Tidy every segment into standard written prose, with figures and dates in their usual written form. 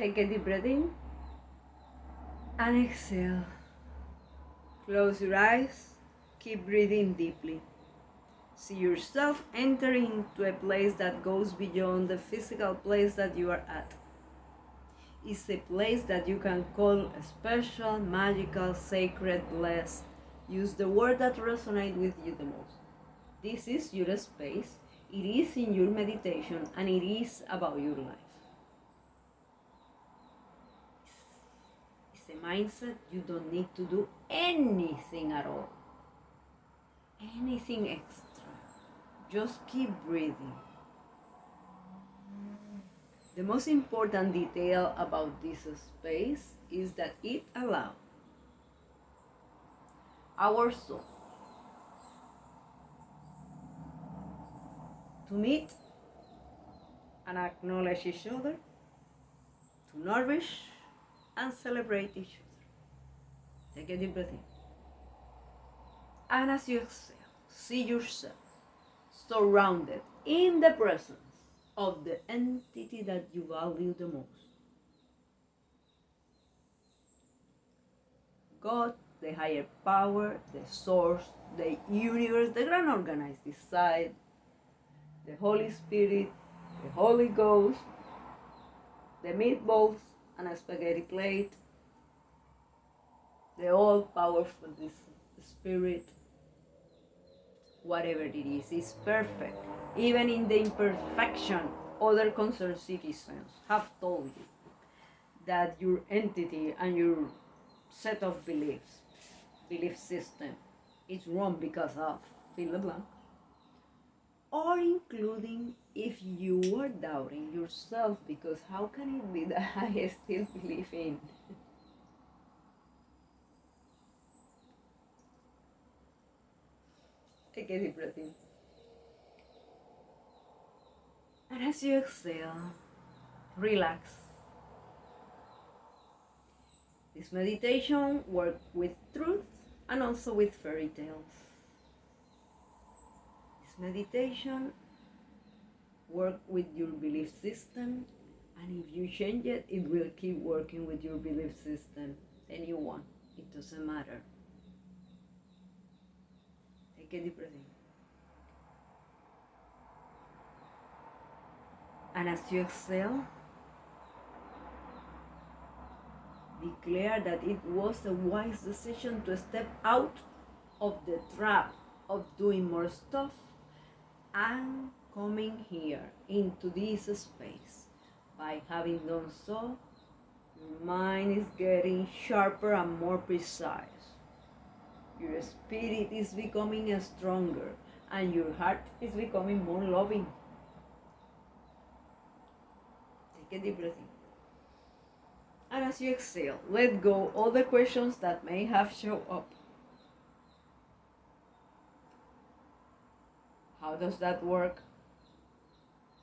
Take a deep breath in and exhale. Close your eyes. Keep breathing deeply. See yourself entering into a place that goes beyond the physical place that you are at. It's a place that you can call special, magical, sacred, blessed. Use the word that resonates with you the most. This is your space. It is in your meditation and it is about your life. It's a mindset. You don't need to do anything at all. Anything extra. Just keep breathing. The most important detail about this space is that it allows our soul to meet and acknowledge each other, to nourish and celebrate each other. Take a deep breath in. And as you exhale, see yourself surrounded in the presence of the entity that you value the most. God, the higher power, the source, the universe, the grand organized design, the Holy Spirit, the Holy Ghost, the meatballs and a spaghetti plate, the all-powerful Spirit, whatever it is perfect. Even in the imperfection, other concerned citizens have told you that your entity and your set of beliefs, belief system, is wrong because of fill the blank, or including if you are doubting yourself, because how can it be that I still believe in? Take a deep breath in. And as you exhale, relax. This meditation works with truth and also with fairy tales. This meditation works with your belief system, and if you change it, it will keep working with your belief system. Any one, it doesn't matter. Take a deep breath in. And as you exhale, declare that it was a wise decision to step out of the trap of doing more stuff and coming here into this space. By having done so, your mind is getting sharper and more precise. Your spirit is becoming stronger and your heart is becoming more loving. Take a deep breath in. And as you exhale, let go all the questions that may have shown up. How does that work?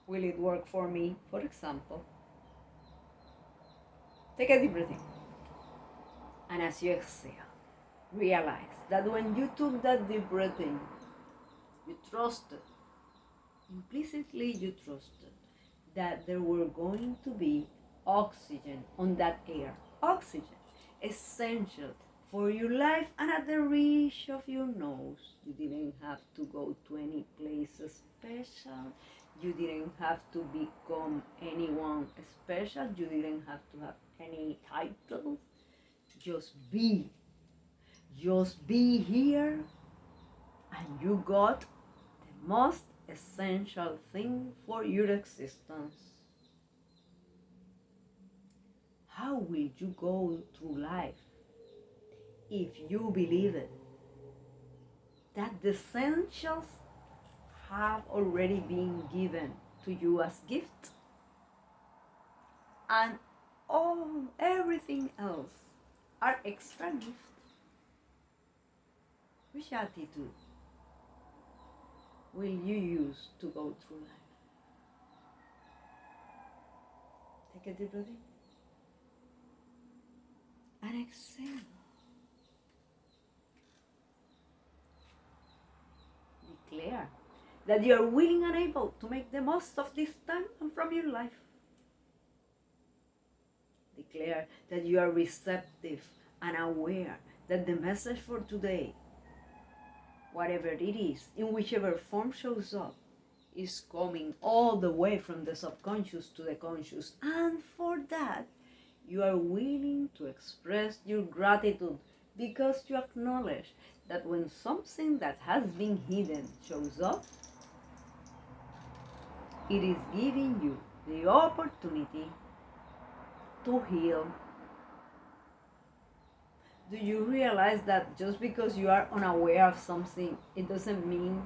Will it work for me, for example? Take a deep breath in. And as you exhale, realize that when you took that deep breath in, you trusted, implicitly you trusted, that there were going to be oxygen on that air. Oxygen, essential for your life and at the reach of your nose. You didn't have to go to any place special. You didn't have to become anyone special. You didn't have to have any titles. Just be. Just be here, and you got the most essential thing for your existence. How will you go through life if you believe it? That the essentials have already been given to you as gift, and everything else are extra gifts. Which attitude will you use to go through life? Take a deep breath in and exhale. Declare that you are willing and able to make the most of this time and from your life. declare that you are receptive and aware that the message for today, whatever it is, in whichever form shows up, is coming all the way from the subconscious to the conscious. And for that, you are willing to express your gratitude because you acknowledge that when something that has been hidden shows up, it is giving you the opportunity to heal. Do you realize that just because you are unaware of something, it doesn't mean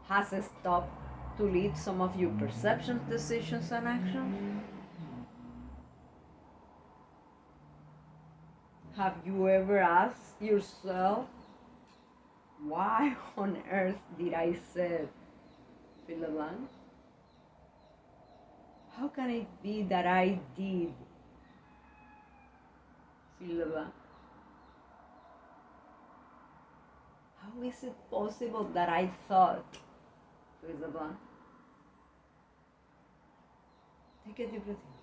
has stopped to lead some of your perceptions, decisions, and actions? Have you ever asked yourself, why on earth did I say fill the blank? How can it be that I did fill the blank? How is it possible that I thought fill the blank? Take a deep breath in.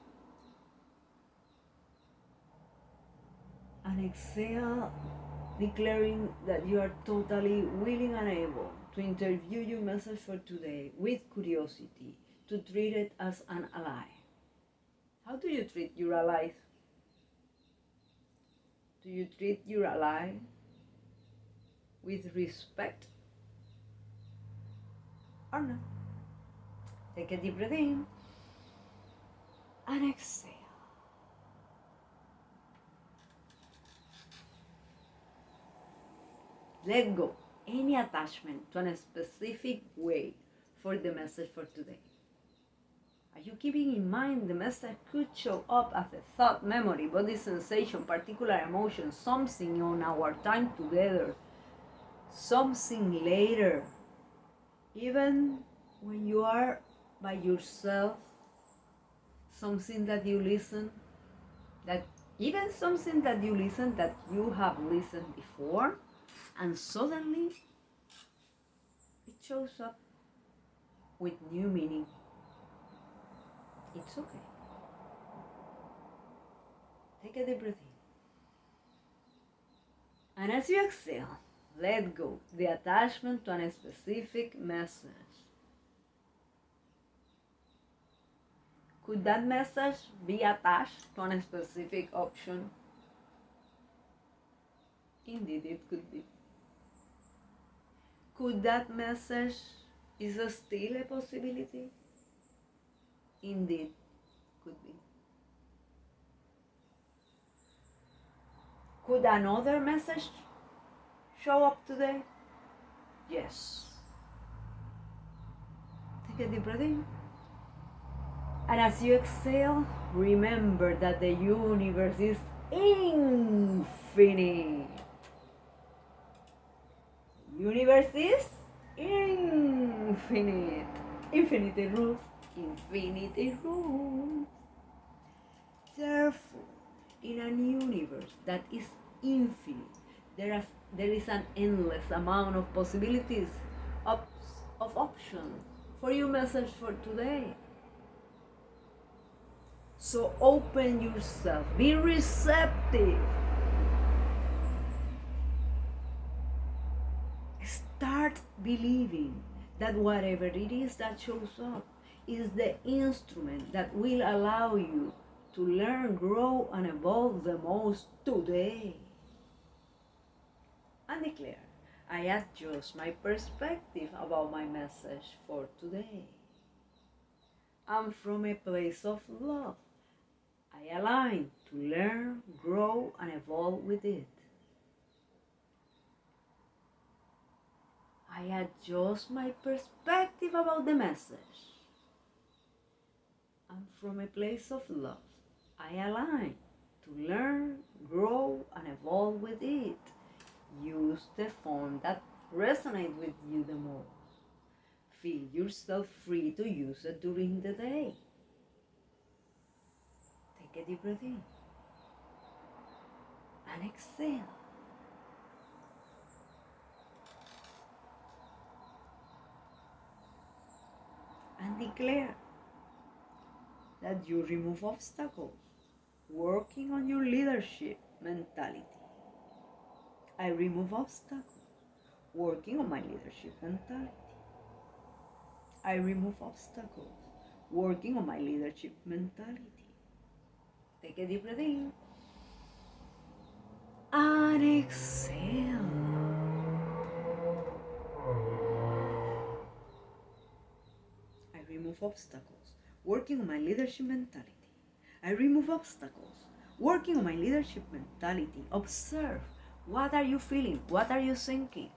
And exhale, declaring that you are totally willing and able to interview your message for today with curiosity, to treat it as an ally. How do you treat your allies? Do you treat your ally with respect or not? Take a deep breath in and exhale. Let go any attachment to a specific way for the message for today. Are you keeping in mind the message could show up as a thought, memory, body sensation, particular emotion, something on our time together, something later, even when you are by yourself, something that you listen, that even something that you listen that you have listened before, and suddenly it shows up with new meaning. It's okay. Take a deep breath in. And as you exhale, let go the attachment to a specific message. Could that message be attached to a specific option? Indeed, it could be. Could that message is still a possibility? Indeed, could be. Could another message show up today? Yes. Take a deep breath in. And as you exhale, remember that the universe is infinite. Universe is infinite. Infinity rules. Infinity rules. Therefore, in a universe that is infinite, there is an endless amount of possibilities, of options for your message for today. So open yourself, be receptive. Start believing that whatever it is that shows up is the instrument that will allow you to learn, grow, and evolve the most today. And declare, I adjust my perspective about my message for today. And from a place of love, I align to learn, grow, and evolve with it. I adjust my perspective about the message. And from a place of love, I align to learn, grow, and evolve with it. Use the form that resonates with you the most. Feel yourself free to use it during the day. Take a deep breath in and exhale. And declare that you remove obstacles, working on your leadership mentality. I remove obstacles, working on my leadership mentality. I remove obstacles, working on my leadership mentality. Take a deep breath in and exhale. I remove obstacles, working on my leadership mentality. I remove obstacles, working on my leadership mentality. Observe, what are you feeling? What are you thinking?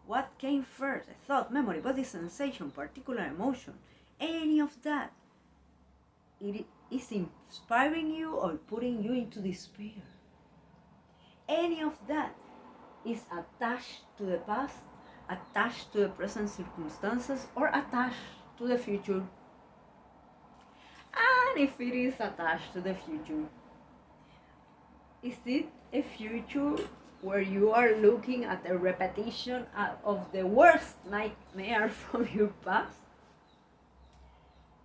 What came first? A thought, memory, body sensation, particular emotion, any of that. It is inspiring you or putting you into despair. Any of that is attached to the past, attached to the present circumstances, or attached to the future. And if it is attached to the future, is it a future where you are looking at a repetition of the worst nightmare from your past?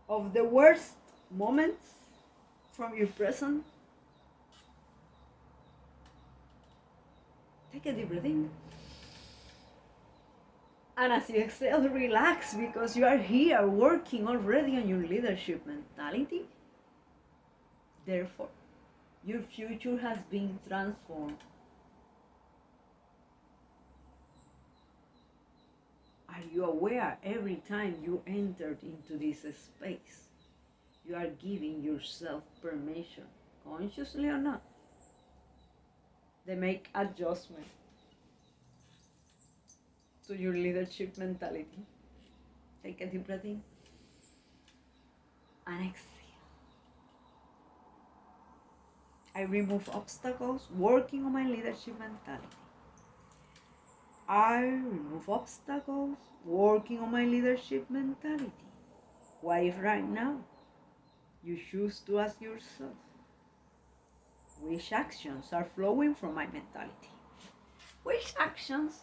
Of the worst moments from your present? Take a deep breath in. And as you exhale, relax, because you are here working already on your leadership mentality. Therefore, your future has been transformed. Are you aware every time you entered into this space, you are giving yourself permission, consciously or not? They make adjustment to your leadership mentality. Take a deep breath in and exhale. I remove obstacles, working on my leadership mentality. I remove obstacles, working on my leadership mentality. What if right now you choose to ask yourself, which actions are flowing from my mentality? Which actions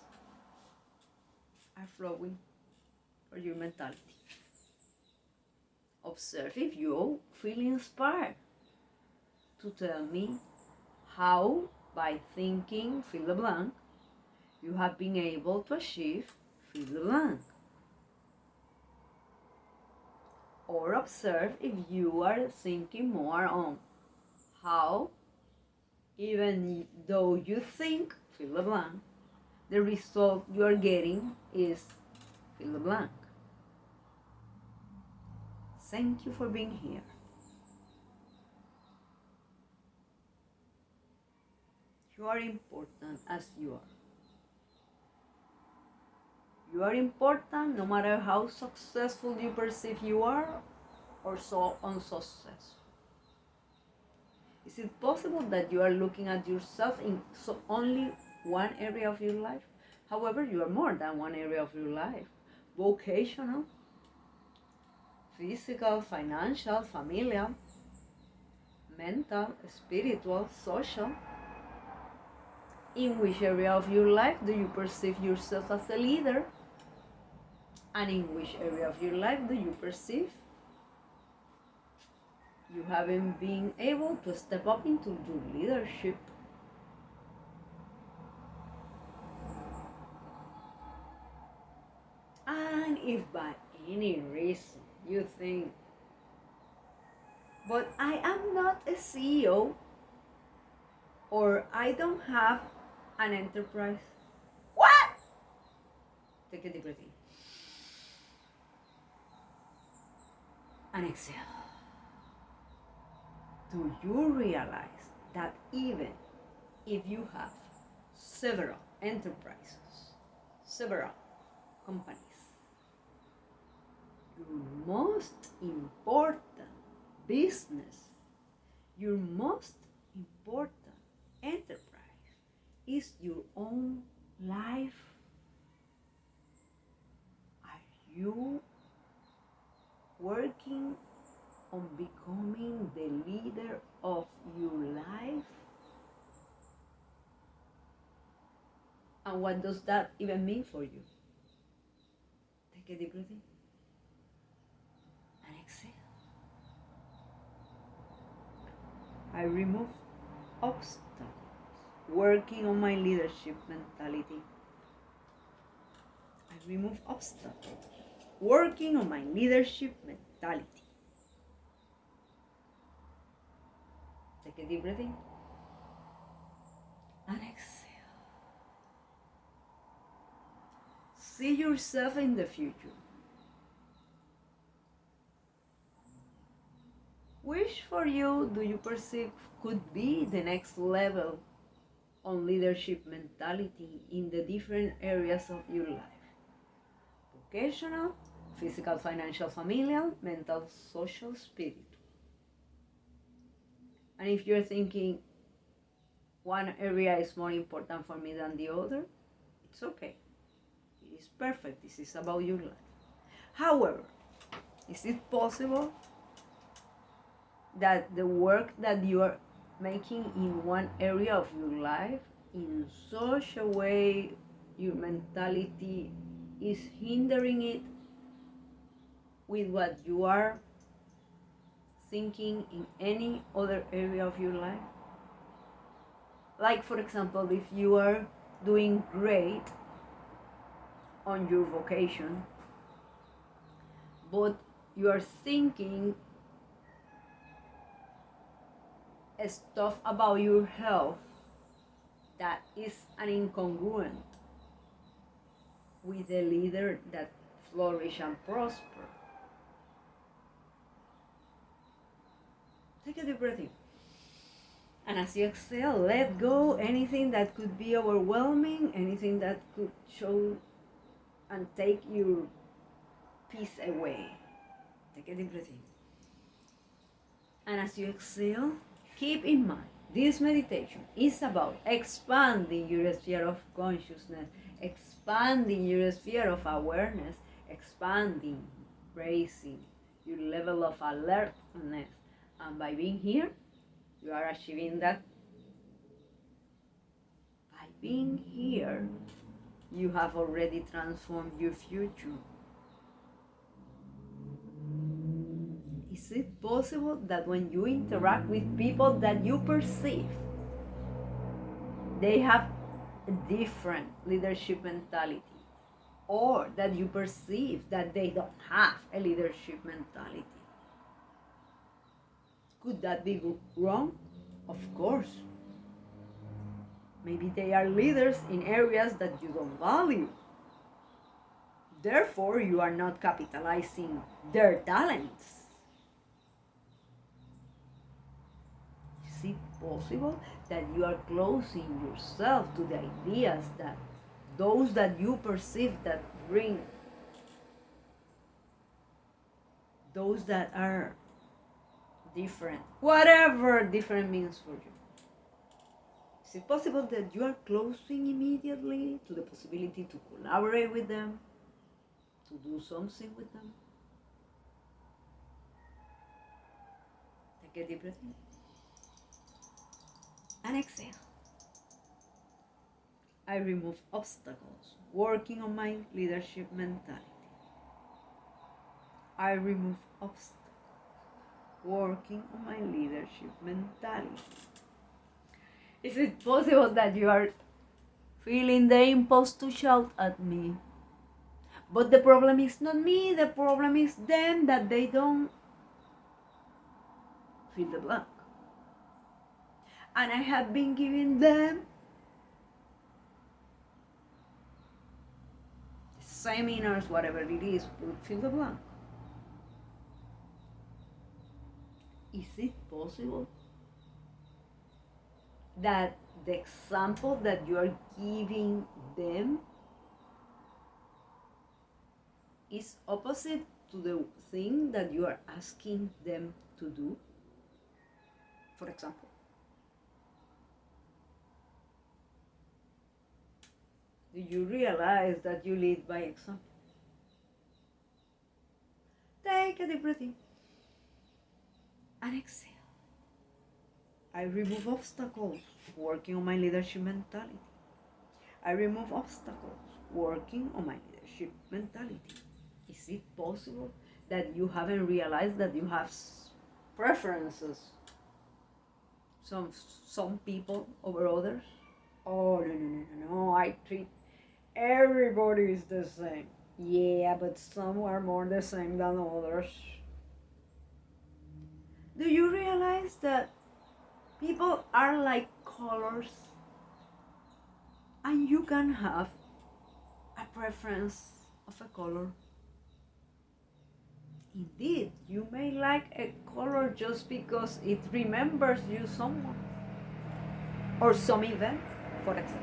are flowing from your mentality? Observe if you feel inspired to tell me how, by thinking, fill the blank, you have been able to achieve, fill the blank. Or observe if you are thinking more on how, even though you think, fill the blank, the result you are getting is, fill the blank. Thank you for being here. You are important as you are. You are important no matter how successful you perceive you are or so unsuccessful. Is it possible that you are looking at yourself in only one area of your life? However, you are more than one area of your life. Vocational, physical, financial, familial, mental, spiritual, social. In which area of your life do you perceive yourself as a leader? And in which area of your life do you perceive you haven't been able to step up into your leadership? And if by any reason you think, but I am not a CEO, or I don't have an enterprise. What? Take a deep breath in and exhale. Do you realize that even if you have several enterprises, several companies, your most important business, your most important enterprise is your own life? Are you working on becoming the leader of your life? And what does that even mean for you? Take a deep breath in and exhale. I remove obstacles, working on my leadership mentality. I remove obstacles, working on my leadership mentality. Take a deep breath in and exhale. See yourself in the future. Which for you do you perceive could be the next level on leadership mentality in the different areas of your life? Vocational, physical, financial, familial, mental, social, spiritual. And if you're thinking one area is more important for me than the other, it's okay. It is perfect. This is about your life. However, is it possible that the work that you are making in one area of your life in such a way your mentality is hindering it with what you are thinking in any other area of your life? Like, for example, if you are doing great on your vocation, but you are thinking stuff about your health that is an incongruent with a leader that flourish and prosper. Take a deep breath in. And as you exhale, let go anything that could be overwhelming, anything that could show and take your peace away. Take a deep breath in. And as you exhale, keep in mind, this meditation is about expanding your sphere of consciousness, expanding your sphere of awareness, expanding, raising your level of alertness. And by being here, you are achieving that. By being here, you have already transformed your future. Is it possible that when you interact with people that you perceive they have a different leadership mentality, or that you perceive that they don't have a leadership mentality? Could that be wrong? Of course. Maybe they are leaders in areas that you don't value. Therefore, you are not capitalizing their talents. Is it possible that you are closing yourself to the ideas that those that you perceive that bring, those that are different, whatever different means for you? Is it possible that you are closing immediately to the possibility to collaborate with them, to do something with them? Take a deep breath in and exhale. I remove obstacles, working on my leadership mentality. I remove obstacles, working on my leadership mentality. Is it possible that you are feeling the impulse to shout at me? But the problem is not me, the problem is them, that they don't fill the blank. And I have been giving them seminars, whatever it is, to fill the blank. Is it possible that the example that you are giving them is opposite to the thing that you are asking them to do? For example, do you realize that you lead by example? Take a deep breath in and exhale. I remove obstacles, working on my leadership mentality. I remove obstacles, working on my leadership mentality. Is it possible that you haven't realized that you have preferences some some people over others. Oh, no, no, no, no, no, I treat everybody is the same. Yeah, but some are more the same than others. Do you realize that people are like colors and you can have a preference of a color? Indeed, you may like a color just because it remembers you someone or some event, for example.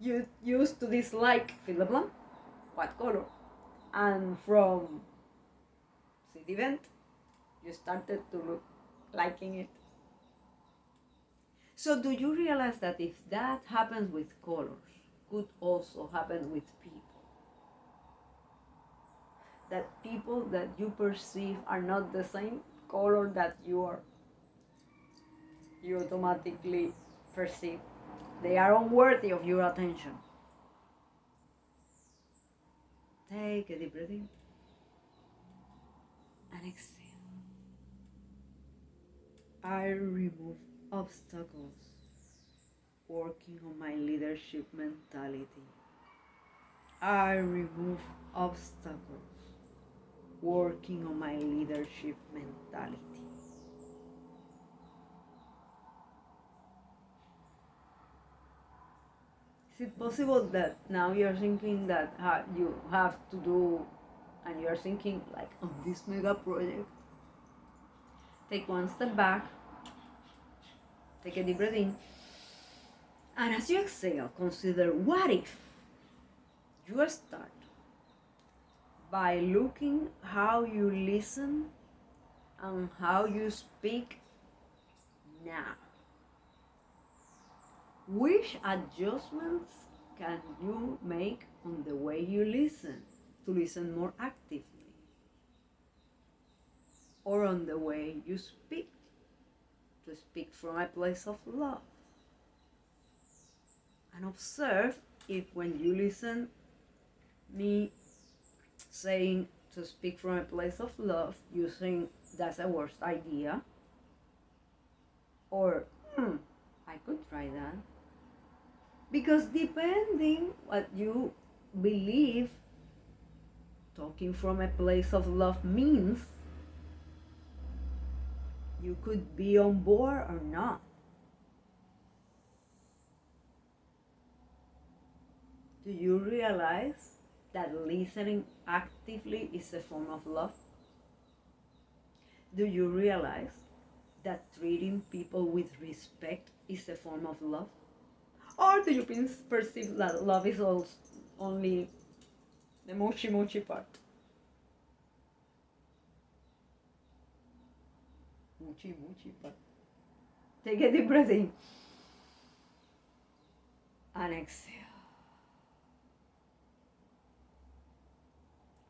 You used to dislike fill the blank, what color? And from said event, you started to look liking it. So do you realize that if that happens with colors, could also happen with people? That people that you perceive are not the same color that you are. You automatically perceive they are unworthy of your attention. Take a deep breath in and exhale. I remove obstacles, working on my leadership mentality. I remove obstacles, working on my leadership mentality. Is it possible that now you're thinking that you have to do, and you're thinking like on this mega project? Take one step back, take a deep breath in, and as you exhale, consider what if you start by looking how you listen and how you speak now. Which adjustments can you make on the way you listen to listen more actively? Or on the way you speak to speak from a place of love? And observe if when you listen me saying to speak from a place of love, you think that's a worst idea, or I could try that. Because depending what you believe talking from a place of love means, you could be on board or not. Do you realize that listening actively is a form of love? Do you realize that treating people with respect is a form of love? Or do you perceive that love is also only the mochi mochi part? Mochi mochi part. Take a deep breath in and exhale.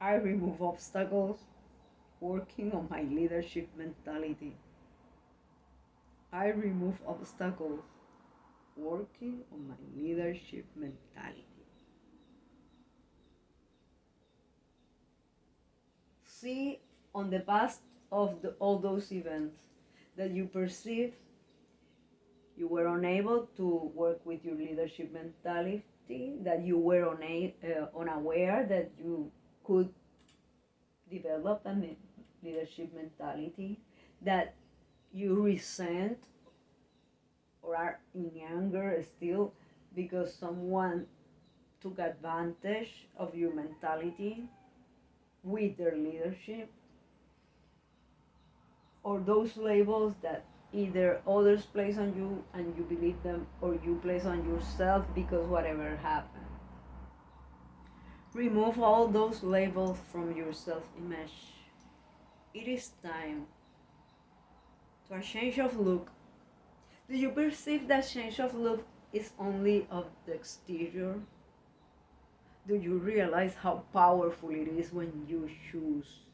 I remove obstacles, working on my leadership mentality. I remove obstacles, working on my leadership mentality. See on the past of all those events that you perceive you were unable to work with your leadership mentality, that you were unaware that you could develop a leadership mentality, that you resent or are in anger still because someone took advantage of your mentality with their leadership, or those labels that either others place on you and you believe them, or you place on yourself because whatever happened. Remove all those labels from your self-image. It is time to a change of look. Do you perceive that change of look is only of the exterior? Do you realize how powerful it is when you choose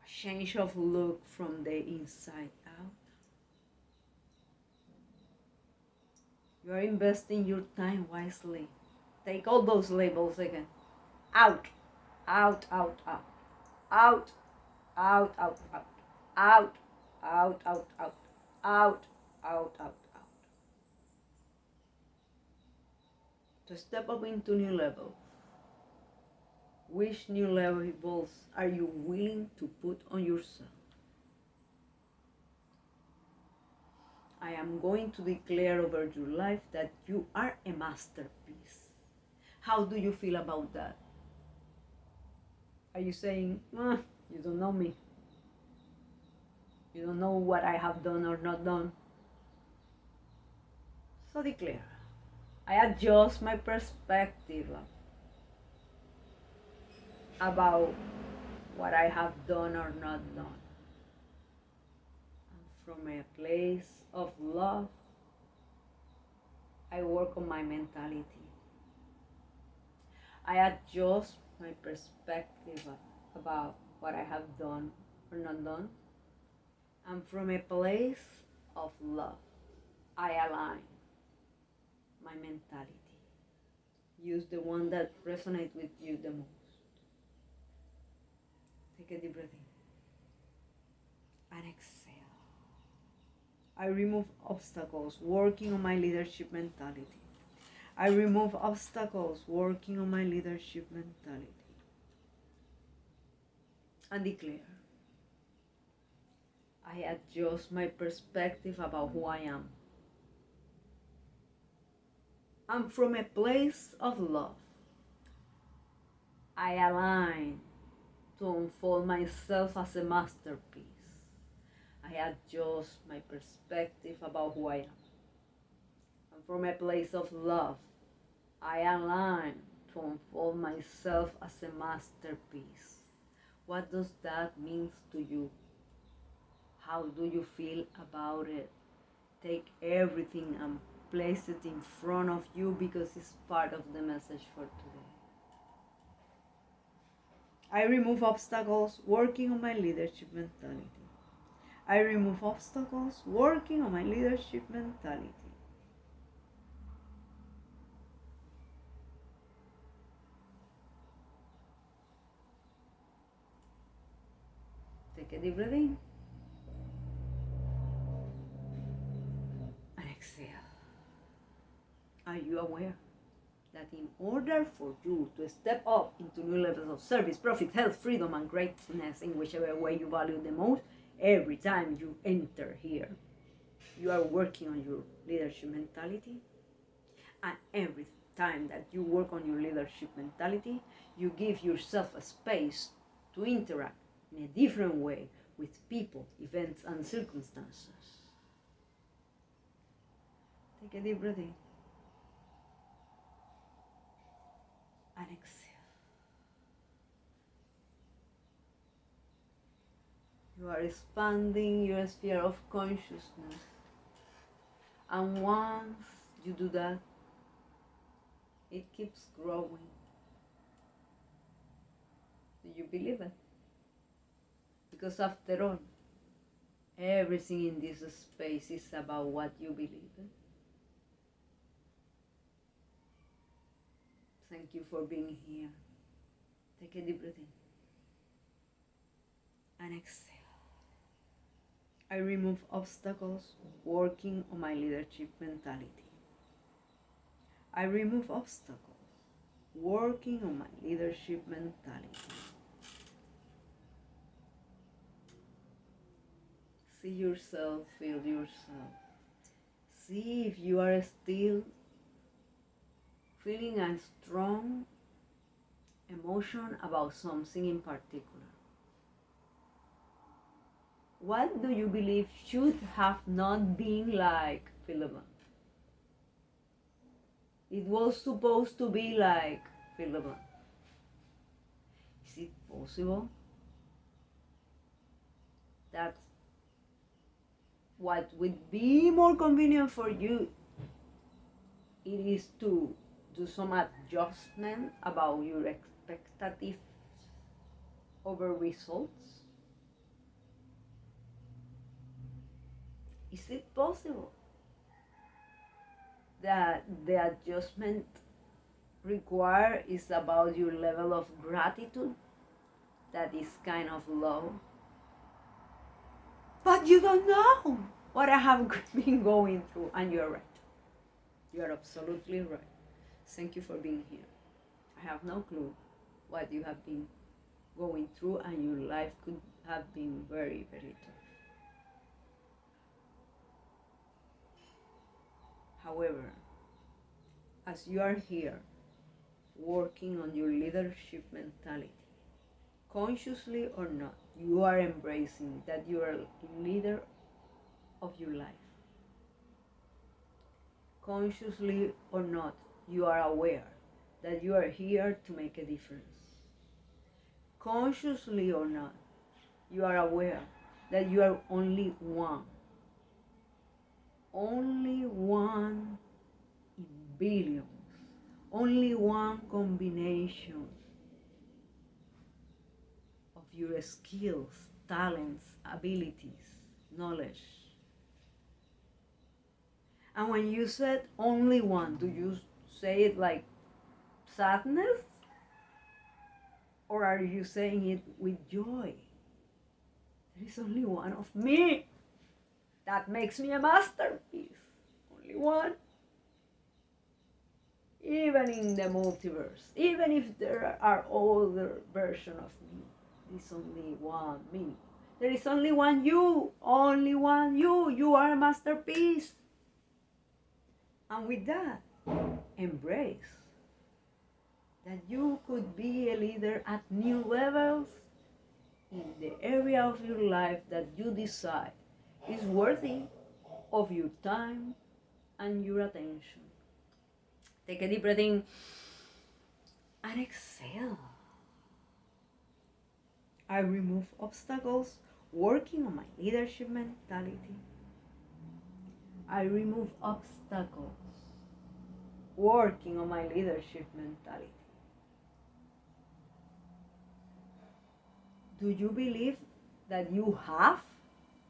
a change of look from the inside out? You are investing your time wisely. Take all those labels again. Out, out, out, out, out. Out, out, out. Out, out, out, out. Out, out, out, out. To step up into new levels. Which new levels are you willing to put on yourself? I am going to declare over your life that you are a masterpiece. How do you feel about that? Are you saying, you don't know me? You don't know what I have done or not done? So declare. I adjust my perspective about what I have done or not done. And from a place of love, I work on my mentality. I adjust my perspective about what I have done or not done. And from a place of love, I align my mentality. Use the one that resonates with you the most. Take a deep breath in and exhale. I remove obstacles, working on my leadership mentality. I remove obstacles, working on my leadership mentality. And declare. I adjust my perspective about who I am. And from a place of love, I align to unfold myself as a masterpiece. I adjust my perspective about who I am. And from a place of love, I align to unfold myself as a masterpiece. What does that mean to you? How do you feel about it? Take everything and place it in front of you because it's part of the message for today. I remove obstacles, working on my leadership mentality. I remove obstacles, working on my leadership mentality. Take a deep breath in and exhale. Are you aware that in order for you to step up into new levels of service, profit, health, freedom, and greatness in whichever way you value the most, every time you enter here, you are working on your leadership mentality? And every time that you work on your leadership mentality, you give yourself a space to interact in a different way with people, events, and circumstances. Take a deep breath in and exhale. You are expanding your sphere of consciousness. And once you do that, it keeps growing. Do you believe it? Because after all, everything in this space is about what you believe in. Thank you for being here. Take a deep breath in and exhale. I remove obstacles, working on my leadership mentality. I remove obstacles, working on my leadership mentality. See yourself, feel yourself. See if you are still feeling a strong emotion about something in particular. What do you believe should have not been like Philemon? It was supposed to be like Philemon. Is it possible that what would be more convenient for you, it is to do some adjustment about your expectative over results? Is it possible that the adjustment required is about your level of gratitude that is kind of low? But you don't know what I have been going through. And you're right. You're absolutely right. Thank you for being here. I have no clue what you have been going through, and your life could have been very, very tough. However, as you are here working on your leadership mentality, consciously or not, you are embracing that you are a leader of your life. Consciously or not, you are aware that you are here to make a difference. Consciously or not, you are aware that you are only one in billions, only one combination of your skills, talents, abilities, knowledge. And when you said only one, do you say it like sadness? Or are you saying it with joy? There is only one of me. That makes me a masterpiece. Only one. Even in the multiverse, even if there are other versions of me, there is only one me. There is only one you. Only one you. You are a masterpiece. And with that, embrace that you could be a leader at new levels in the area of your life that you decide is worthy of your time and your attention. Take a deep breath in and exhale. I remove obstacles, working on my leadership mentality. I remove obstacles, working on my leadership mentality. Do you believe that you have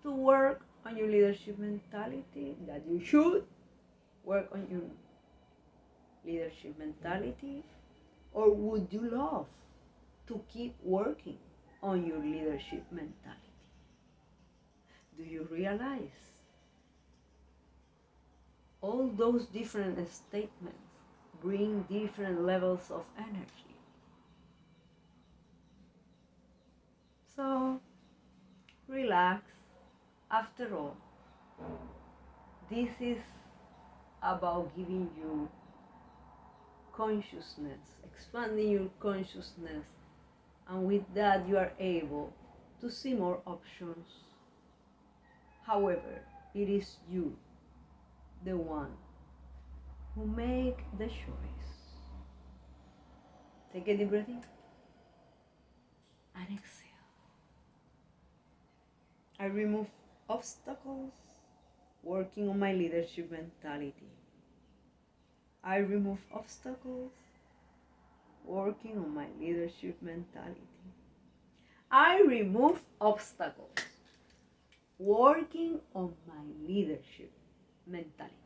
to work on your leadership mentality? That you should work on your leadership mentality? Or would you love to keep working on your leadership mentality? Do you realize all those different statements bring different levels of energy? So, relax. After all, this is about giving you consciousness, expanding your consciousness, and with that you are able to see more options. However, it is you, the one, who make the choice. Take a deep breath in and exhale. I remove obstacles, working on my leadership mentality. I remove obstacles, working on my leadership mentality. I remove obstacles, working on my leadership mentality.